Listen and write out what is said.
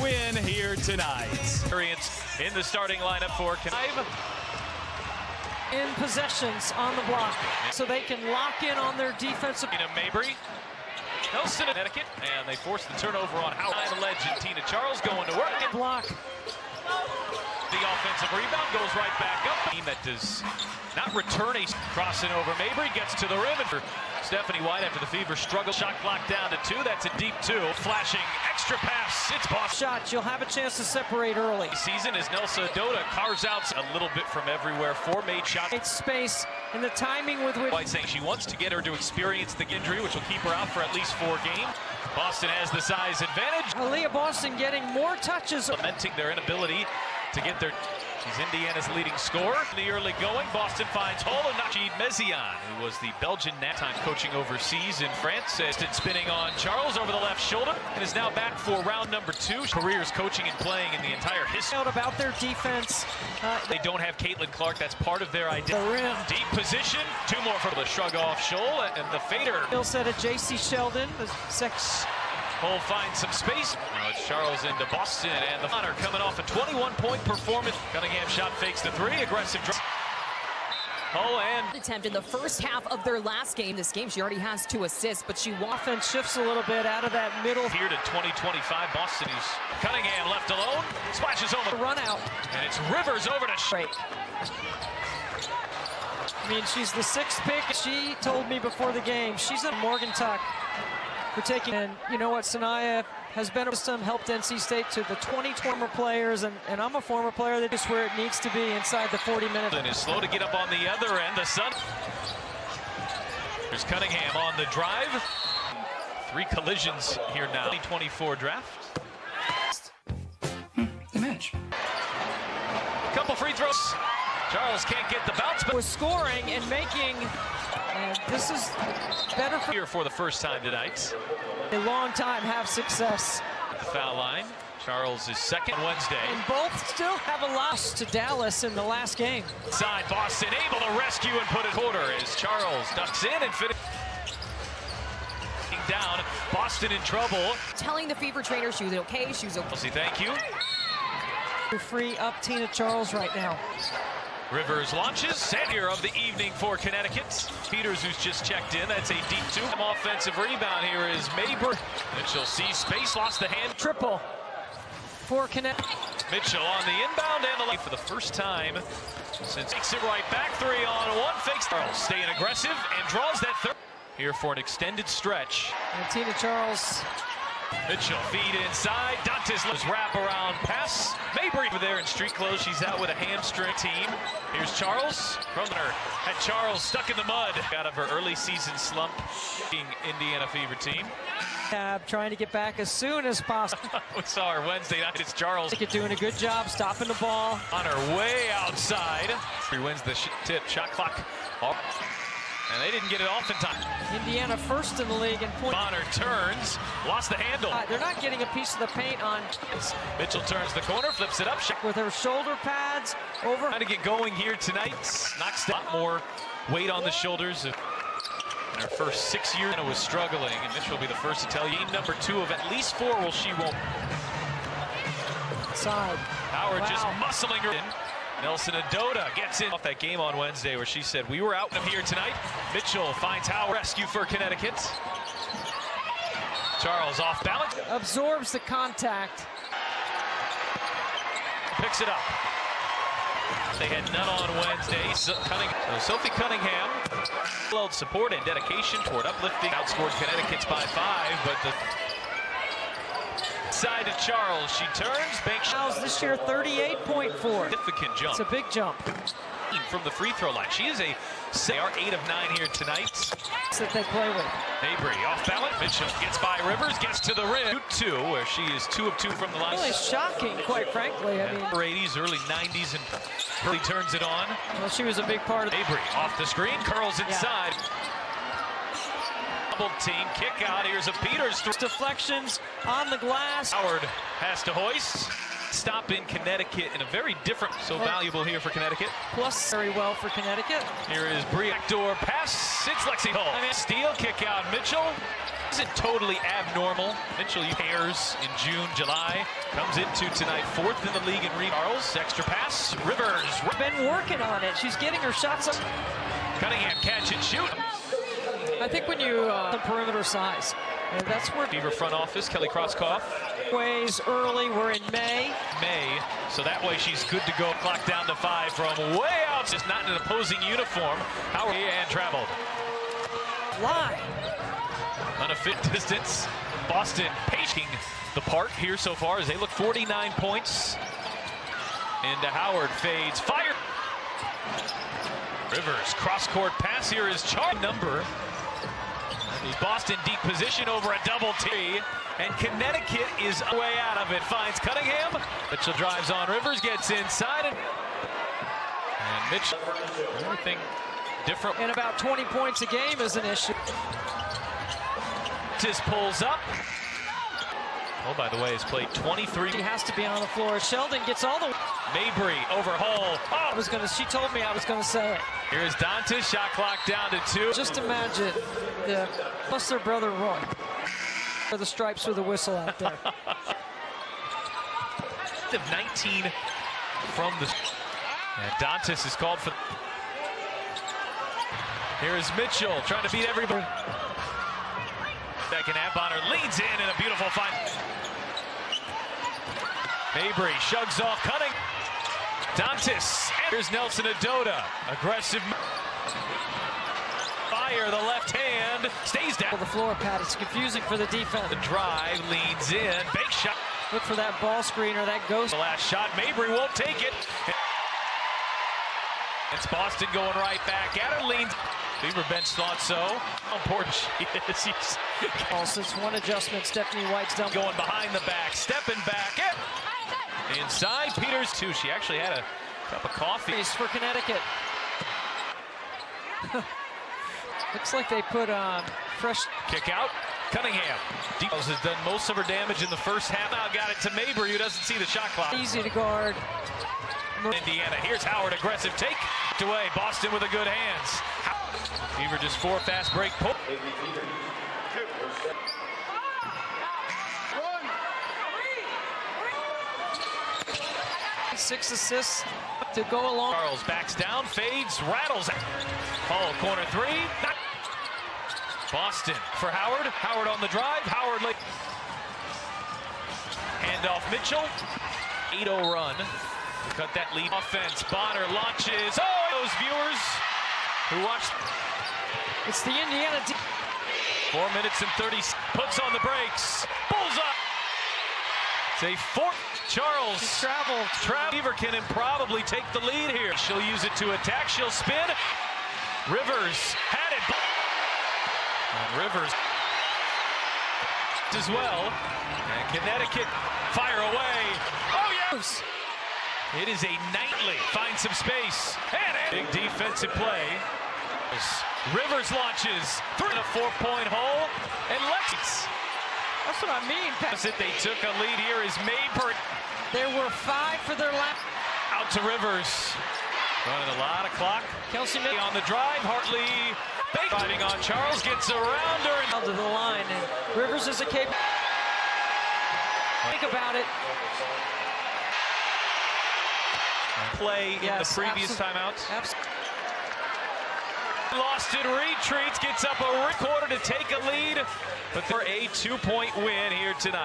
win here tonight. Experience in the starting lineup for Connecticut. In possessions on the block, so they can lock in on their defensive. Mabry, Nelson, Connecticut, and they force the turnover on Howard. The legend Tina Charles going to work. And block. The offensive rebound goes right back up. Team that does not return a crossing over. Mabry gets to the rim, and for Stephanie White after the Fever struggle. Shot clock down to 2. That's a deep 2. Flashing extra pass. It's Boston. Shots. You'll have a chance to separate early. Season as Nelson Dota carves out a little bit from everywhere. 4 made shots. It's space and the timing with which. White saying she wants to get her to experience the injury, which will keep her out for at least 4 games. Boston has the size advantage. Aaliyah Boston getting more touches. Lamenting their inability to get their. She's Indiana's leading scorer. In the early going, Boston finds Hall and Nachid Mezian, who was the Belgian time coaching overseas in France. Spinning on Charles over the left shoulder, and is now back for round number 2. Careers coaching and playing in the entire history. About their defense. They don't have Caitlin Clark. That's part of their identity. The rim. Deep position. 2 more for the shrug off Scholl, and the fader. Bill said at J.C. Sheldon. The sex. Hole finds some space. Now it's Charles into Boston, and the Honor coming off a 21-point performance. Cunningham shot fakes the 3. Aggressive drive. Oh, and attempt in the first half of their last game. This game, she already has 2 assists, but she offense shifts a little bit out of that middle. Here to 20-25 Boston, who's Cunningham left alone. Splashes home. Run out. And it's Rivers over to Break. I mean, she's the 6th pick. She told me before the game, she's a Morgan Tuck. For taking, and you know what, Sanaya has been a system, helped NC State to the 20 former players, and I'm a former player. That is where it needs to be inside the 40 minutes. And is slow to get up on the other end. The Sun. There's Cunningham on the drive. 3 collisions here now. 2024 draft. The match. Couple free throws. Charles can't get the bounce, but was scoring and making. And this is better for here for the first time tonight. A long time have success. At the foul line. Charles is second Wednesday. And both still have a loss to Dallas in the last game. Side Boston able to rescue and put a quarter as Charles ducks in and finishes down. Boston in trouble. telling the Fever trainer she was okay, she was okay. Elsie, thank you. Free up Tina Charles right now. Rivers launches, center of the evening for Connecticut. Peters, who's just checked in, that's a deep 2. Offensive rebound here is Mabry. Mitchell sees space, lost the hand. Triple for Connecticut. Mitchell on the inbound and the left for the first time since takes it right back. 3-on-1, fakes. Charles staying aggressive and draws that third. Here for an extended stretch. And Tina Charles. Mitchell feed inside. Dantes wrap around pass. Mabry over there in street clothes. She's out with a hamstring team. Here's Charles. Runner had Charles stuck in the mud out of her early season slump. Indiana Fever team. Trying to get back as soon as possible. We saw her Wednesday night. It's Charles. Doing a good job stopping the ball. On her way outside. She wins the tip. Shot clock. And they didn't get it off in time. Indiana first in the league in points. Bonner turns, lost the handle. They're not getting a piece of the paint on. Mitchell turns the corner, flips it up. With her shoulder pads over. Trying to get going here tonight. Knocks a lot more weight on the shoulders. In her first 6 years, was struggling, and Mitchell will be the first to tell you. Number 2 of at least 4. Well, she won't. Side. Howard just muscling her in. Nelson Adota gets in off that game on Wednesday where she said, we were out here tonight. Mitchell finds Howard. Rescue for Connecticut. Charles off balance. Absorbs the contact. Picks it up. They had none on Wednesday. Sophie Cunningham. Support and dedication toward uplifting. Outscored Connecticut's by 5, but the side to Charles. She turns. Bank Charles this year 38.4. Significant jump. It's a big jump. From the free throw line. She is they are 8 of 9 here tonight. That they play with. Mabry off balance. Mitchell gets by Rivers, gets to the rim. 2, where she is 2 of 2 from the line. Really shocking, quite frankly. I mean, 80s, early 90s, and Hurley turns it on. Well, she was a big part of. Mabry off the screen, curls inside. Double team kick out. Here's a Peters. Deflections on the glass. Howard has to hoist. Stop in Connecticut in a very different, valuable here for Connecticut. Plus very well for Connecticut. Here is Bree. Backdoor pass. It's Lexi Hull. Steal, kick out Mitchell. Isn't totally abnormal. Mitchell pairs in June, July. Comes into tonight 4th in the league in rebounds. Charles, extra pass. Rivers. Been working on it. She's getting her shots up. Cunningham catch and shoot. I think when you the perimeter size, and that's where Beaver front office, Kelly Crosskoff. Ways early. We're in May. So that way she's good to go. Clock down to 5 from way out. Just not in an opposing uniform. Howard and traveled. Fly. On a fit distance. Boston pacing the part here so far as they look 49 points. Into Howard, fades, fire. Rivers, cross-court pass here is Charles. Number. Boston deep position over a double T. And Connecticut is way out of it. Finds Cunningham. Mitchell drives on Rivers, gets inside. And Mitchell, everything different. And about 20 points a game is an issue. Just pulls up. Oh, by the way, has played 23. He has to be on the floor. Sheldon gets all the. Mabry over Hull. Oh, She told me I was gonna say it. Here's Dantas. Shot clock down to 2. Just imagine plus their brother Roy. For the stripes with a whistle out there. 19 from the. And Dantas is called for. Here's Mitchell trying to beat everybody. Second half, Bonner leads in and a beautiful find. Mabry shugs off Cunningham. Dantas. Here's Nelson Adoda. Aggressive. Fire, the left hand. Stays down. The floor, Pat. It's confusing for the defense. The drive leans in. Big shot. Look for that ball screen or that ghost. The last shot. Mabry won't take it. It's Boston going right back at her. Leans. Beaver bench thought so. How important she is. Since one adjustment, Stephanie White's done. Going behind the back, stepping back. Inside, Peters too. She actually had a cup of coffee. For Connecticut. Looks like they put on fresh. Kick out. Cunningham. Deeples has done most of her damage in the first half. Now got it to Mabry, who doesn't see the shot clock. Easy to guard. Indiana. Here's Howard. Aggressive take. Away. Boston with a good hands. Beaver just 4 fast break pull. 6 assists to go along. Charles backs down, fades, rattles. Oh, corner 3. Boston for Howard. Howard on the drive. Howard late. Handoff Mitchell. 8-0 run. To cut that lead. Offense. Bonner launches. Oh, those viewers who watched. It's the Indiana. 4 minutes and 30. Puts on the brakes. Bullseye. It's a 4. Charles. Travel. Beaver can probably take the lead here. She'll use it to attack. She'll spin. Rivers had it. And Rivers as well. And Connecticut fire away. Oh, yes! It is a nightly. Find some space. And big defensive play. Rivers launches through a 4-point hole. And Lex. That's what I mean, Pat. They took a lead here is Mabry. There were 5 for their lap. Out to Rivers. Running a lot of clock. Kelsey on the drive. Hartley driving on Charles. Gets around her. And to the line. And Rivers is a capable. Think about it. Play in the previous timeouts. Lost it, retreats, gets up a quarter to take a lead. But for a 2-point win here tonight.